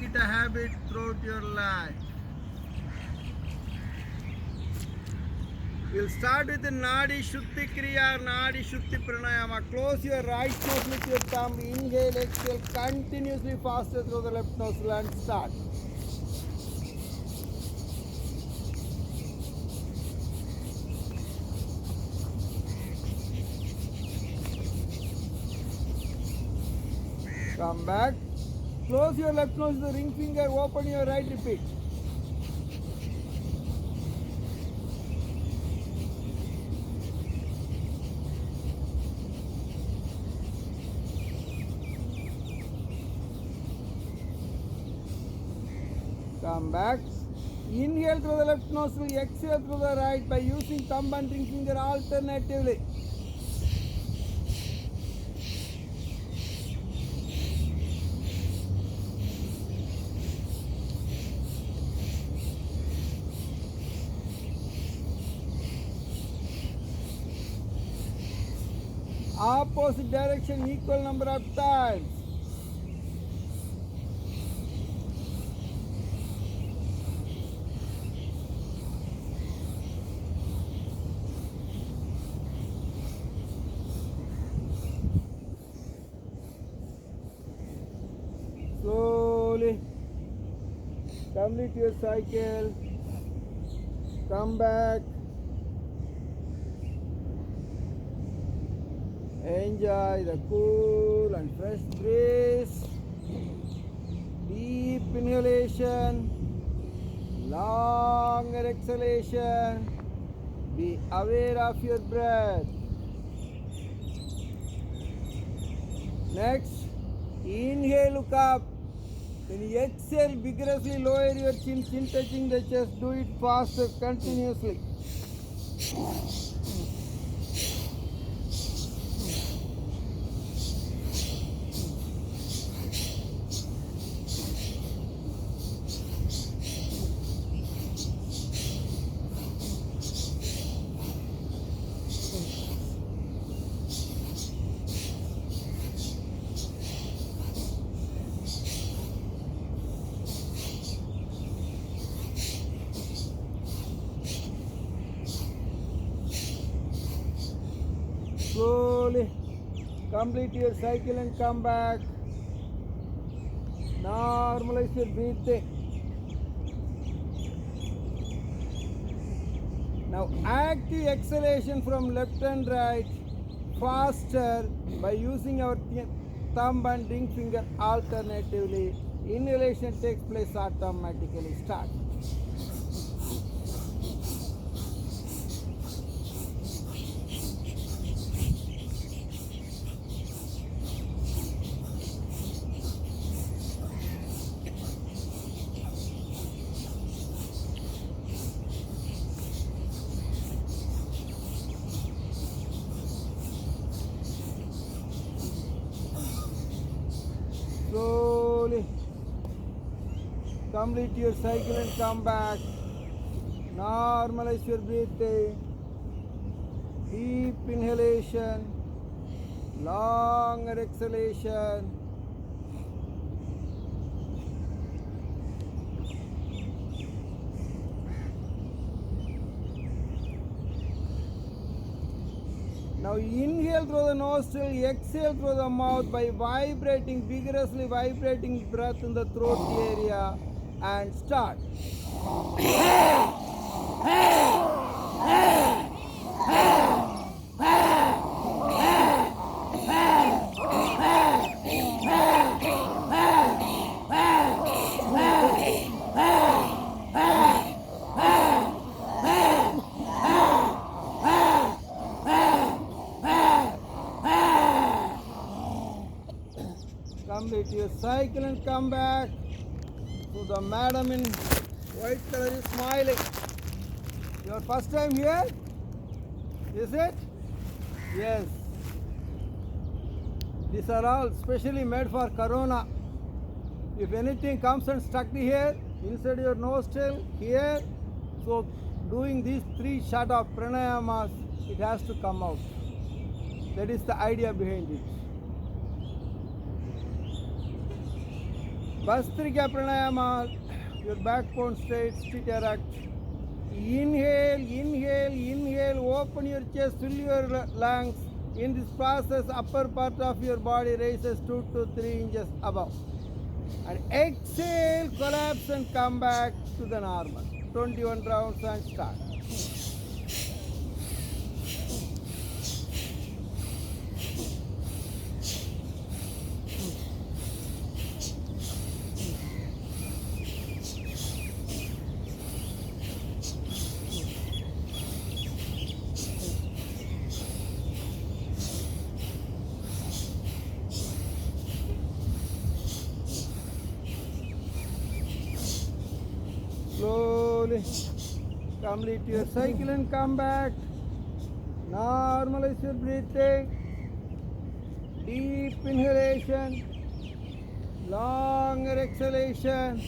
it a habit throughout your life. We'll start with the Nadi Shuddhi Kriya, Nadi Shuddhi Pranayama. Close your right nose with your thumb. Inhale, exhale, continuously faster through the left nostril and start. Come back. Close your left nose with the ring finger. Open your right. Repeat. Come back. Inhale through the left nostril, exhale through the right by using thumb and ring finger alternatively. Opposite direction equal number of times. Slowly complete your cycle. Come back. Enjoy the cool and fresh breeze. Deep inhalation, longer exhalation. Be aware of your breath. Next, inhale, look up. When you exhale, vigorously lower your chin, chin touching the chest. Do it faster, continuously. Slowly complete your cycle and come back. Normalize your breathing. Now active exhalation from left and right faster by using our thumb and ring finger alternatively. Inhalation takes place automatically. Start. Slowly complete your cycle and come back. Normalize your breathing. Deep inhalation, longer exhalation. Now inhale through the nostril, exhale through the mouth by vibrating, vigorously vibrating breath in the throat area and start. Complete your cycle and come back. So the madam in white color is smiling. Your first time here? Is it? Yes. These are all specially made for corona. If anything comes and stuck here, inside your nostril, here, so doing these 3 shot of pranayamas, it has to come out. That is the idea behind it. Bastrika Pranayama, your backbone straight, sit erect. Inhale, inhale, inhale, open your chest, fill your lungs. In this process, upper part of your body raises 2 to 3 inches above. And exhale, collapse and come back to the normal. 21 rounds and start. Slowly complete your cycle and come back. Normalize your breathing. Deep inhalation. Longer exhalation.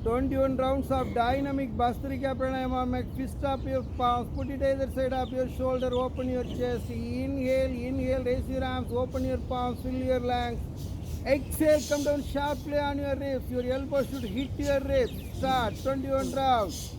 Twenty-one rounds of dynamic Bhastrika Pranayama. Make fist up your palms. Put it either side of your shoulder. Open your chest. Inhale, inhale. Raise your arms. Open your palms. Fill your lungs. Exhale. Come down sharply on your ribs. Your elbow should hit your ribs. Start. 21 rounds.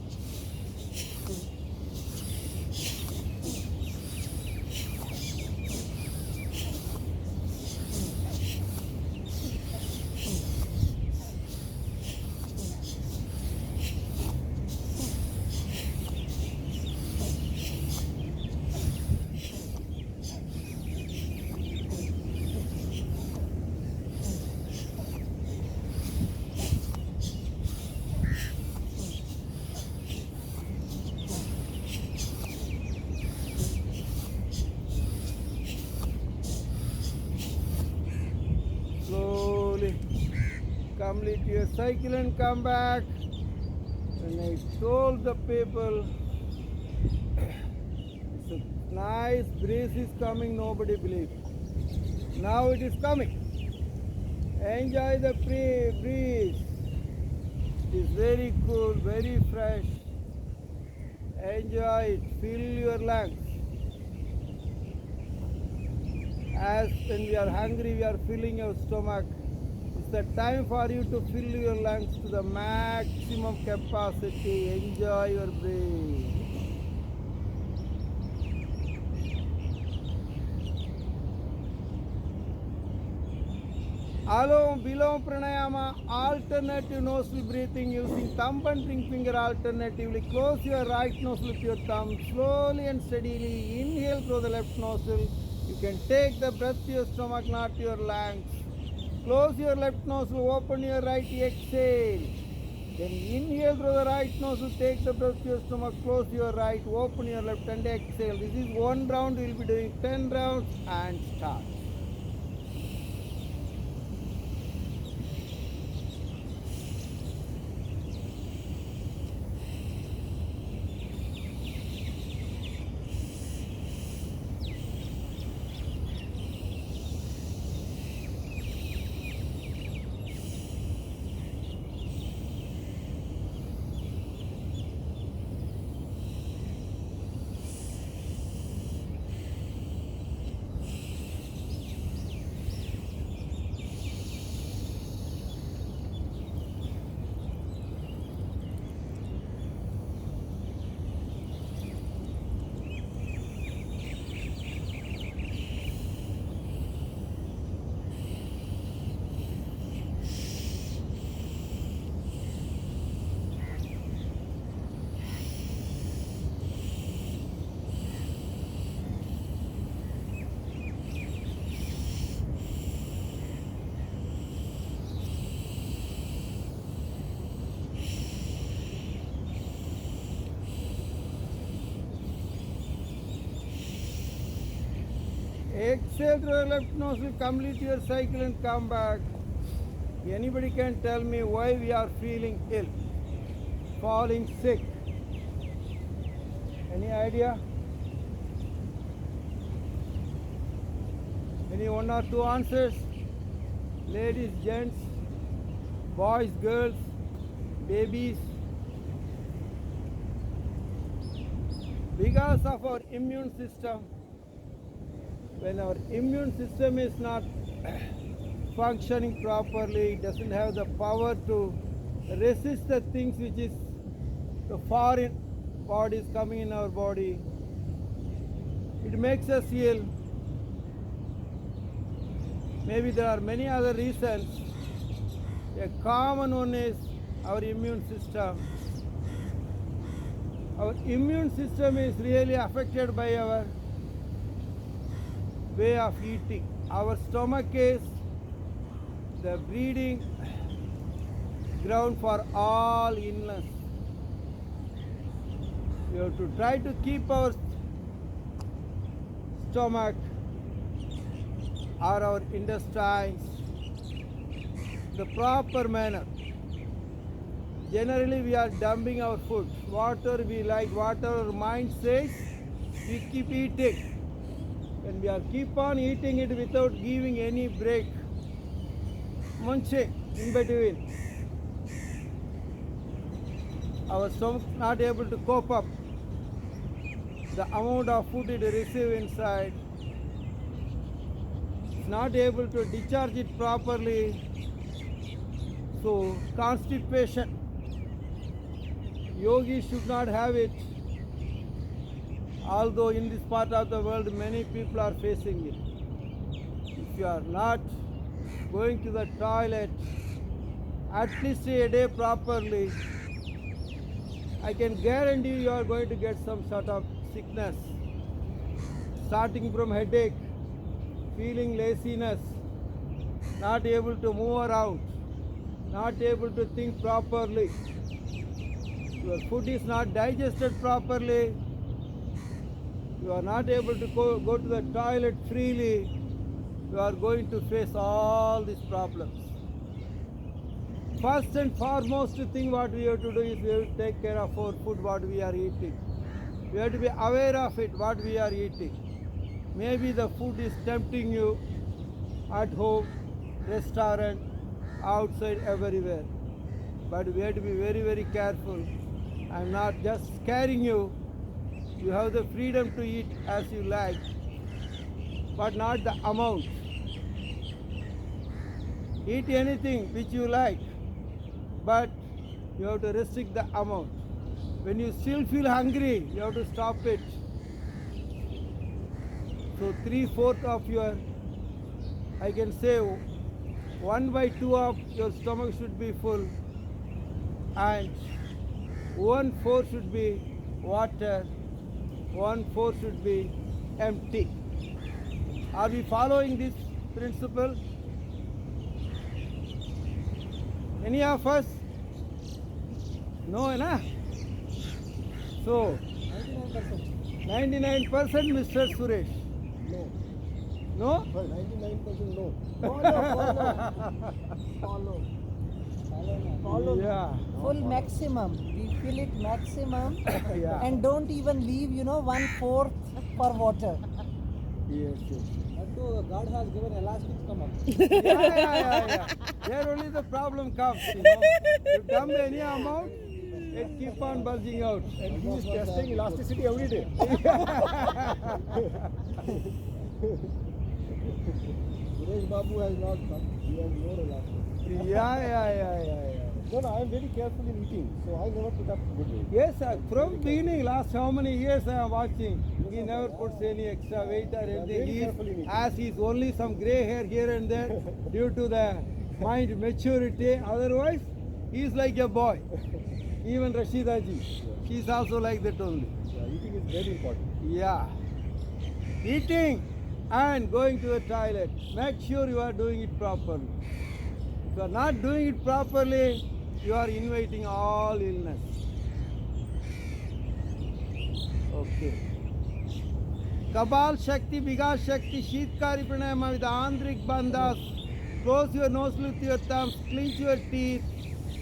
Slowly complete your cycle and come back. And I told the people, it's a nice breeze is coming, nobody believes. Now it is coming. Enjoy the breeze. It is very cool, very fresh. Enjoy it, fill your lungs. As when we are hungry, we are filling your stomach. It's the time for you to fill your lungs to the maximum capacity. Enjoy your breath. Alom Bilom Pranayama, alternative nostril breathing using thumb and ring finger alternatively. Close your right nostril with your thumb. Slowly and steadily inhale through the left nostril. You can take the breath to your stomach, not your lungs. Close your left nostril, open your right, exhale. Then inhale through the right nostril, take the breath to your stomach, close your right, open your left and exhale. This is one round, we will be doing 10 rounds and start. Exhale through your left nostril, complete your cycle and come back. Anybody can tell me why we are feeling ill, falling sick? Any idea? Any one or two answers? Ladies, gents, boys, girls, babies. Because of our immune system, when our immune system is not functioning properly, it doesn't have the power to resist the things which is the foreign bodies coming in our body. It makes us ill. Maybe there are many other reasons. A common one is our immune system. Our immune system is really affected by our way of eating. Our stomach is the breeding ground for all illness. We have to try to keep our stomach or our intestines the proper manner. Generally, we are dumping our food. Whatever we like, whatever our mind says, we keep eating. And we are keep on eating it without giving any break. Munching in between. Our stomach not able to cope up the amount of food it receive inside. It's not able to discharge it properly. So constipation. Yogis should not have it. Although in this part of the world many people are facing it. If you are not going to the toilet at least a day properly, I can guarantee you are going to get some sort of sickness. Starting from headache, feeling laziness, not able to move around, not able to think properly. Your food is not digested properly. You are not able to go to the toilet freely. You are going to face all these problems. First and foremost thing what we have to do is we have to take care of our food, what we are eating. We have to be aware of it, what we are eating. Maybe the food is tempting you at home, restaurant, outside, everywhere. But we have to be very, very careful. I am not just scaring you. You have the freedom to eat as you like, but not the amount. Eat anything which you like, but you have to restrict the amount. When you still feel hungry, you have to stop it. So 3/4 of your, I can say 1/2 of your stomach should be full, and 1/4 should be water, 1/4 should be empty. Are we following this principle? Any of us? No, na? So, 99% Mr. Suresh. No. No? Well, 99% no. Follow. Yeah. Full maximum. We fill it maximum Yeah. and don't even leave, 1/4 for water. Yes, yes. And so God has given elastic stomach. Yeah. There only the problem comes, You dump any amount, it keep on bulging out. And he is testing elasticity every day. Suresh Babu has not come. He has more elastic. Yeah. No, I am very careful in eating, so I never put up good weight. Yes, sir. From beginning, last how many years I am watching, he never puts any extra weight or anything. very careful in eating. As he's only some grey hair here and there due to the mind maturity. Otherwise, he's like a boy. Even Rashida ji, she's also like that only. Yeah, eating is very important. Yeah. Eating and going to the toilet. Make sure you are doing it properly. If you are not doing it properly, you are inviting all illness. Okay. Kabal Shakti, Vigas Shakti, Sheetkari Pranayama with Andrik Bandhas. Close your nose with your thumbs, clench your teeth.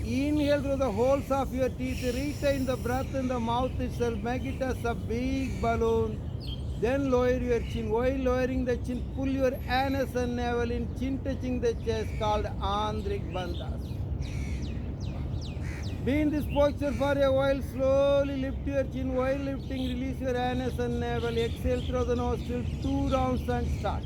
Inhale through the holes of your teeth. Retain the breath in the mouth itself. Make it as a big balloon. Then lower your chin. While lowering the chin, pull your anus and navel in, chin touching the chest, called Andrik Bandhas. Be in this posture for a while. Slowly lift your chin. While lifting, release your anus and navel. Exhale through the nostril. 2 rounds and start.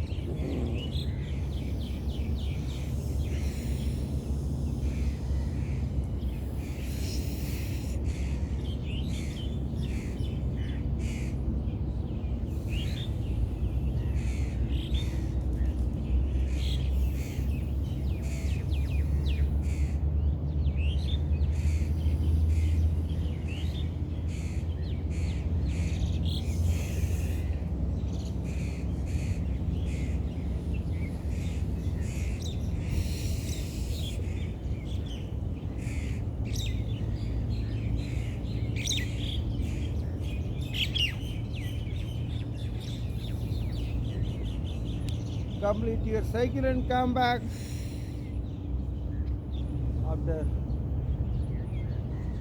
Complete your cycle and come back. After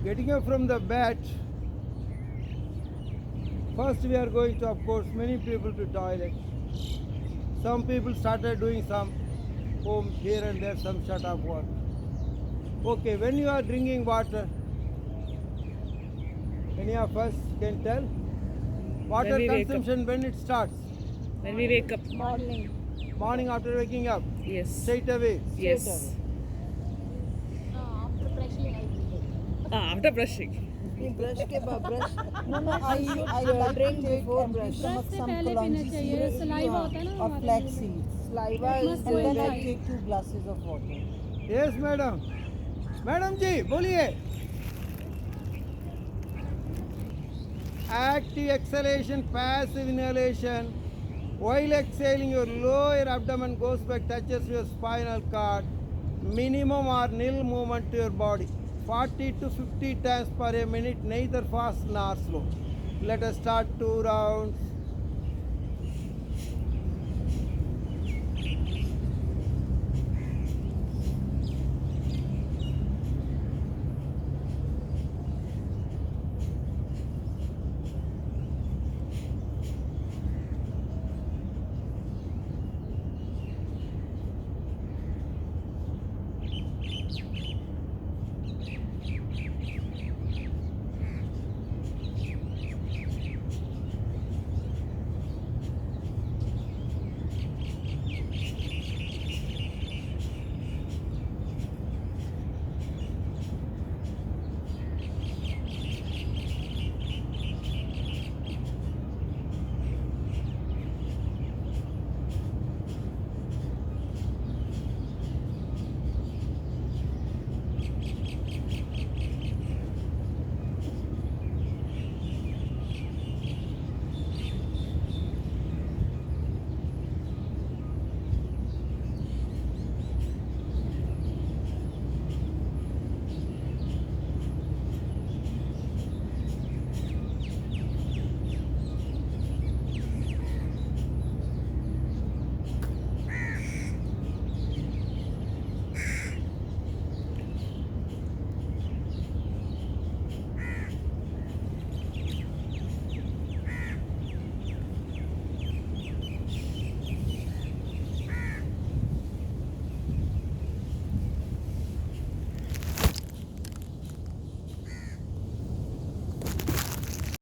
getting up from the bed, first we are going to, of course, many people to toilet. Some people started doing some home here and there, some shut off work. Okay, when you are drinking water, any of us can tell? Water When we wake up. consumption when it starts? When we wake up. Morning after waking up, Yes. straight away. Yes. After brushing, I drink. After brushing. brush के बाद brush No, I like drink to take before empty brush. stomach Brush से some पहले kalonji पीना चाहिए, seeds saliva होता है ना or हमारे flax लिए। seeds. Saliva Must is And then I Right. take 2 glasses of water. Yes, madam. Madam ji, बोलिए. Active exhalation, passive inhalation. While exhaling, your lower abdomen goes back, touches your spinal cord. Minimum or nil movement to your body. 40 to 50 times per a minute, neither fast nor slow. Let us start 2 rounds.